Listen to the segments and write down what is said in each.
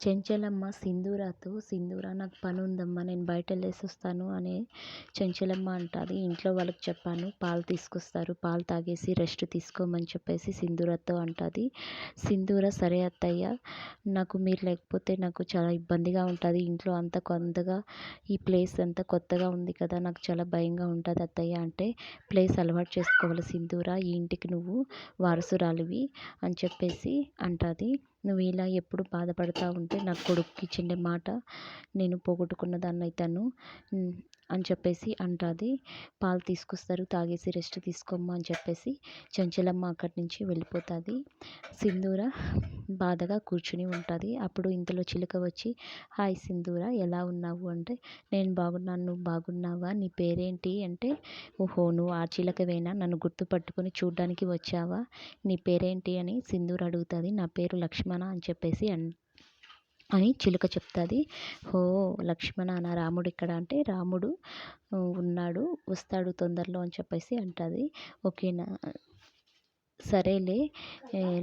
చెంచలమ్మ సింధూరతో, "సింధూర నాకు పనుందమ్మా నేను బయటెళ్ళేసొస్తాను" అని చెంచలమ్మ అంటాది. ఇంట్లో వాళ్ళకి చెప్పాను, పాలు తీసుకొస్తారు, పాలు తాగేసి రెస్ట్ తీసుకోమని చెప్పేసి సింధూరతో అంటాది. సింధూర, "సరే అత్తయ్య, నాకు మీరు లేకపోతే నాకు చాలా ఇబ్బందిగా ఉంటుంది. ఇంట్లో అంతా కొంతగా, ఈ ప్లేస్ అంతా కొత్తగా ఉంది కదా, నాకు చాలా భయంగా ఉంటుంది అత్తయ్య" అంటే, "ప్లేస్ అలవాటు చేసుకోవాలి సింధూర, ఈ ఇంటికి నువ్వు వారసురాలివి" అని చెప్పేసి అంటాది. "నువ్వు ఇలా ఎప్పుడు బాధపడతా ఉంటే నా కొడుక్కి ఇచ్చిండే మాట నేను పోగొట్టుకున్న దాన్నయితాను" అని చెప్పేసి అంటాది. పాలు తీసుకొస్తారు, తాగేసి రెస్ట్ తీసుకోమ్మా అని చెప్పేసి చెంచలమ్మ అక్కడి నుంచి వెళ్ళిపోతుంది. సింధూర బాధగా కూర్చుని ఉంటుంది. అప్పుడు ఇంతలో చిలుక వచ్చి, "హాయ్ సింధూర, ఎలా ఉన్నావు" అంటే, "నేను బాగున్నాను, నువ్వు బాగున్నావా, నీ పేరేంటి" అంటే, "ఓహో, నువ్వు ఆ చిలకవేనా, నన్ను గుర్తుపట్టుకొని చూడ్డానికి వచ్చావా, నీ పేరేంటి" అని సింధూర అడుగుతుంది. "నా పేరు లక్ష్మణ" అని చెప్పేసి అని చిలుక చెప్తుంది. "ఓ లక్ష్మణనా, రాముడు ఇక్కడ" అంటే, "రాముడు ఉన్నాడు, వస్తాడు తొందరలో" అని చెప్పేసి అంటుంది. "ఓకేనా, సరేలే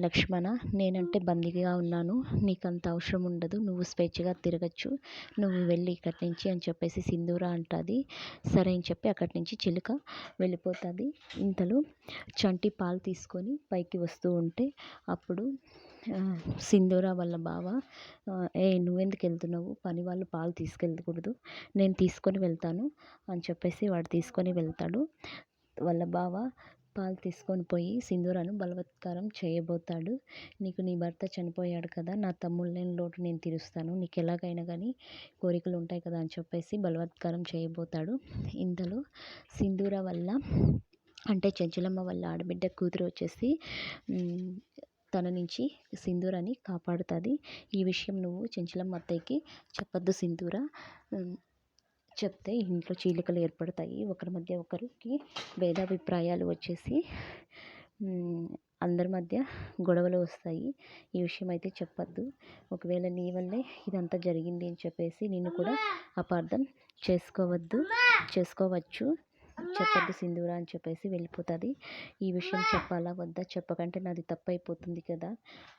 లక్ష్మణ, నేనంటే బందీగా ఉన్నాను, నీకంత అవసరం ఉండదు, నువ్వు స్వేచ్ఛగా తిరగచ్చు, నువ్వు వెళ్ళి ఇక్కడి నుంచి" అని చెప్పేసి సింధూర అంటుంది. సరే అని చెప్పి అక్కడి నుంచి చిలుక వెళ్ళిపోతుంది. ఇంతలో చంటి పాలు తీసుకొని పైకి వస్తూ ఉంటే, అప్పుడు సింధూర వాళ్ళ బావ, నువ్వెందుకు వెళ్తున్నావు, పని వాళ్ళు పాలు తీసుకెళ్ళకూడదు, నేను తీసుకొని వెళ్తాను" అని చెప్పేసి వాడు తీసుకొని వెళ్తాడు. వాళ్ళ బావ పాలు తీసుకొని పోయి సింధూరను బలవత్కారం చేయబోతాడు. "నీకు నీ భర్త చనిపోయాడు కదా, నా తమ్ముడు లేని లోటు నేను తీరుస్తాను, నీకు ఎలాగైనా కానీ కోరికలు ఉంటాయి కదా" అని చెప్పేసి బలవత్కారం చేయబోతాడు. ఇంతలో సింధూర వల్ల, అంటే చెంచలమ్మ వాళ్ళ ఆడబిడ్డ కూతురు వచ్చేసి తన నుంచి సింధూరని కాపాడుతుంది. "ఈ విషయం నువ్వు చెంచలమ్మ అత్తయ్యకి చెప్పొద్దు సింధూర, చెప్తే ఇంట్లో చీలికలు ఏర్పడతాయి, ఒకరి మధ్య ఒకరికి భేదాభిప్రాయాలు వచ్చేసి అందరి మధ్య గొడవలు వస్తాయి, ఈ విషయం అయితే చెప్పొద్దు, ఒకవేళ నీ వల్లే ఇదంతా జరిగింది అని చెప్పేసి నిన్ను కూడా అపార్థం చేసుకోవచ్చు, చెప్పొద్దు సింధూర" అని చెప్పేసి వెళ్ళిపోతుంది. ఈ విషయం చెప్పాలా వద్దా, చెప్పకంటే నాది తప్పైపోతుంది కదా,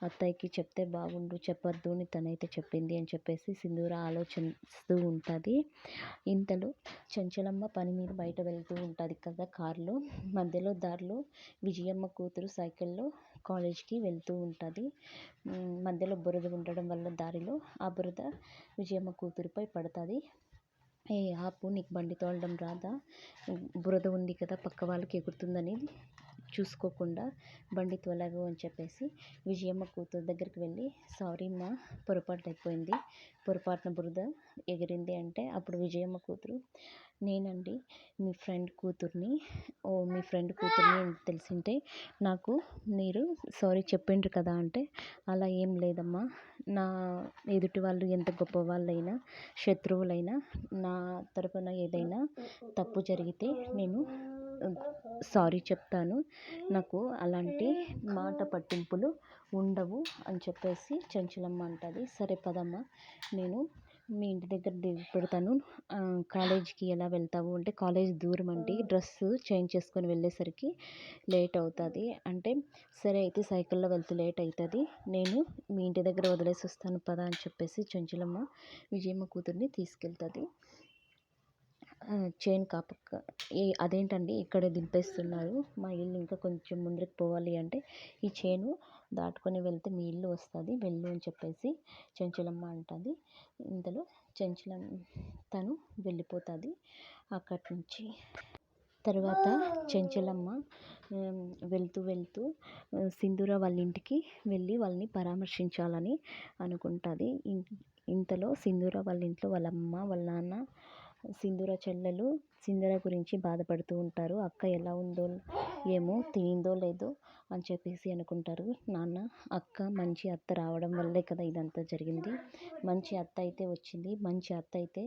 అత్తయ్యకి చెప్తే బాగుండు, చెప్పొద్దు అని తనైతే చెప్పింది అని చెప్పేసి సింధూర ఆలోచిస్తూ ఉంటుంది. ఇంతలో చెంచలమ్మ పని మీద బయట వెళ్తూ ఉంటుంది కదా కారులో. మధ్యలో దారిలో విజయమ్మ కూతురు సైకిల్లో కాలేజ్కి వెళ్తూ ఉంటుంది. మధ్యలో బురద ఉండడం వల్ల దారిలో ఆ బురద విజయమ్మ కూతురుపై పడుతుంది. "ఏ ఆపు, నీకు బండి తోలడం రాదా, బురద ఉంది కదా పక్క వాళ్ళకి ఎగురుతుందని చూసుకోకుండా బండి తోలావు" అని చెప్పేసి విజయమ్మ కూతురు దగ్గరికి వెళ్ళి, "సారీ మా, పొరపాటు అయిపోయింది, పొరపాటున బురద ఎగిరింది" అంటే, అప్పుడు విజయమ్మ కూతురు, "నేనండి మీ ఫ్రెండ్ కూతుర్ని, ఓ మీ ఫ్రెండ్ కూతుర్ని అని తెలిసింటే నాకు మీరు సారీ చెప్పిండ్రు కదా" అంటే, "అలా ఏం లేదమ్మా, నా ఎదుటి వాళ్ళు ఎంత గొప్పవాళ్ళైనా శత్రువులైనా నా తరపున ఏదైనా తప్పు జరిగితే నేను సారీ చెప్తాను, నాకు అలాంటి మాట పట్టింపులు ఉండవు" అని చెప్పేసి చెంచలమ్మ అంటుంది. "సరే పదమ్మా, నేను మీ ఇంటి దగ్గర దిగపెడతాను, కాలేజీకి ఎలా వెళ్తావు" అంటే, "కాలేజ్ దూరం అండి, డ్రెస్సు చేంజ్ చేసుకొని వెళ్ళేసరికి లేట్ అవుతుంది" అంటే, "సరే అయితే సైకిల్లో వెళ్తే లేట్ అవుతుంది, నేను మీ ఇంటి దగ్గర వదిలేసి వస్తాను పద" అని చెప్పేసి చెంచలమ్మ విజయమ్మ కూతుర్ని తీసుకెళ్తుంది. చైన్ కాపక్క, "అదేంటండి ఇక్కడే దింపేస్తున్నారు, మా ఇల్లు ఇంకా కొంచెం ముందుకు పోవాలి" అంటే, "ఈ చేను దాటుకొని వెళ్తే మీ ఇల్లు వస్తుంది, వెళ్ళు" అని చెప్పేసి చెంచలమ్మ అంటుంది. ఇంతలో తను వెళ్ళిపోతుంది అక్కడి నుంచి. తర్వాత చెంచలమ్మ వెళ్తూ వెళ్తూ సింధూర వాళ్ళ ఇంటికి వెళ్ళి వాళ్ళని పరామర్శించాలని అనుకుంటుంది. ఇంతలో సింధూర వాళ్ళ ఇంట్లో వాళ్ళ అమ్మ, వాళ్ళ నాన్న, సింధూర చెల్లెలు సింధూర గురించి బాధపడుతూ ఉంటారు. "అక్క ఎలా ఉందో ఏమో, తినిందో లేదో" అని చెప్పేసి అనుకుంటారు. "నాన్న, అక్క మంచి అత్త రావడం వల్లే కదా ఇదంతా జరిగింది, మంచి అత్త అయితే వచ్చింది, మంచి అత్త అయితే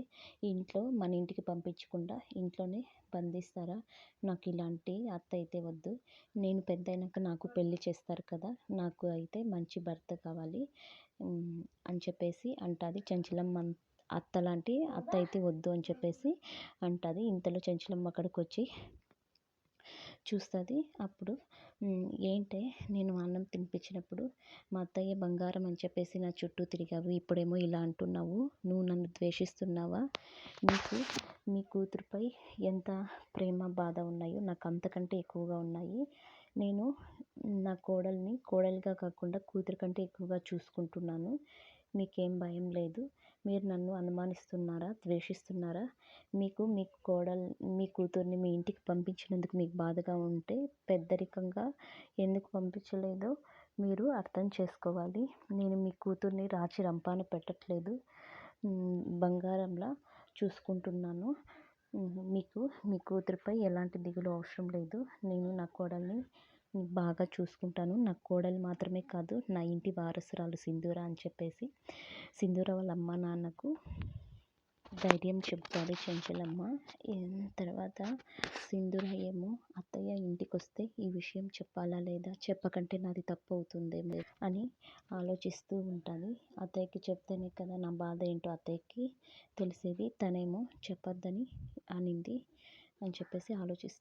ఇంట్లో మన ఇంటికి పంపించకుండా ఇంట్లోనే బంధిస్తారా, నాకు ఇలాంటి అత్త అయితే వద్దు, నేను పెద్దయినాక నాకు పెళ్ళి చేస్తారు కదా, నాకు అయితే మంచి భర్త కావాలి" అని చెప్పేసి అంటుంది. చెంచలమ్మ అత్తలాంటి అత్త అయితే వద్దు అని చెప్పేసి అంటుంది. ఇంతలో చెంచలమ్మ అక్కడికి వచ్చి, చూస్తుంది. అప్పుడు ఏంటే నేను అన్నం తినిపించినప్పుడు మా అత్తయ్య బంగారం అని చెప్పేసి నా చుట్టూ తిరిగావు, ఇప్పుడేమో ఇలా అంటున్నావు, నువ్వు నన్ను ద్వేషిస్తున్నావా? నీకు మీ కూతురుపై ఎంత ప్రేమ బాధ ఉన్నాయో నాకు అంతకంటే ఎక్కువగా ఉన్నాయి. నేను నా కోడలిగా కాకుండా కూతురు కంటే ఎక్కువగా చూసుకుంటున్నాను. మీకేం భయం లేదు. మీరు నన్ను అనుమానిస్తున్నారా, ద్వేషిస్తున్నారా? మీ కూతుర్ని మీ ఇంటికి పంపించినందుకు మీకు బాధగా ఉంటే పెద్దరికంగా ఎందుకు పంపించలేదో మీరు అర్థం చేసుకోవాలి. నేను మీ కూతుర్ని రాచి రంపాన పెట్టట్లేదు, బంగారంలా చూసుకుంటున్నాను. మీ కూతురుపై ఎలాంటి దిగులు అవసరం లేదు. నేను నా కోడల్ని బాగా చూసుకుంటాను. నా కోడలు మాత్రమే కాదు, నా ఇంటి వారసురాలు సింధూర అని చెప్పేసి సింధూర వాళ్ళ అమ్మ నాన్నకు ధైర్యం చెప్తాది చంచలమ్మ. తర్వాత సింధూర ఏమో అత్తయ్య ఇంటికొస్తే ఈ విషయం చెప్పాలా లేదా, చెప్పకంటే నాది తప్పు అవుతుందేమో అని ఆలోచిస్తూ ఉంటుంది. అత్తయ్యకి చెప్తేనే కదా నా బాధ ఏంటో అత్తయ్యకి తెలిసేది. తనేమో చెప్పొద్దని అనింది అని చెప్పేసి ఆలోచిస్తుంది.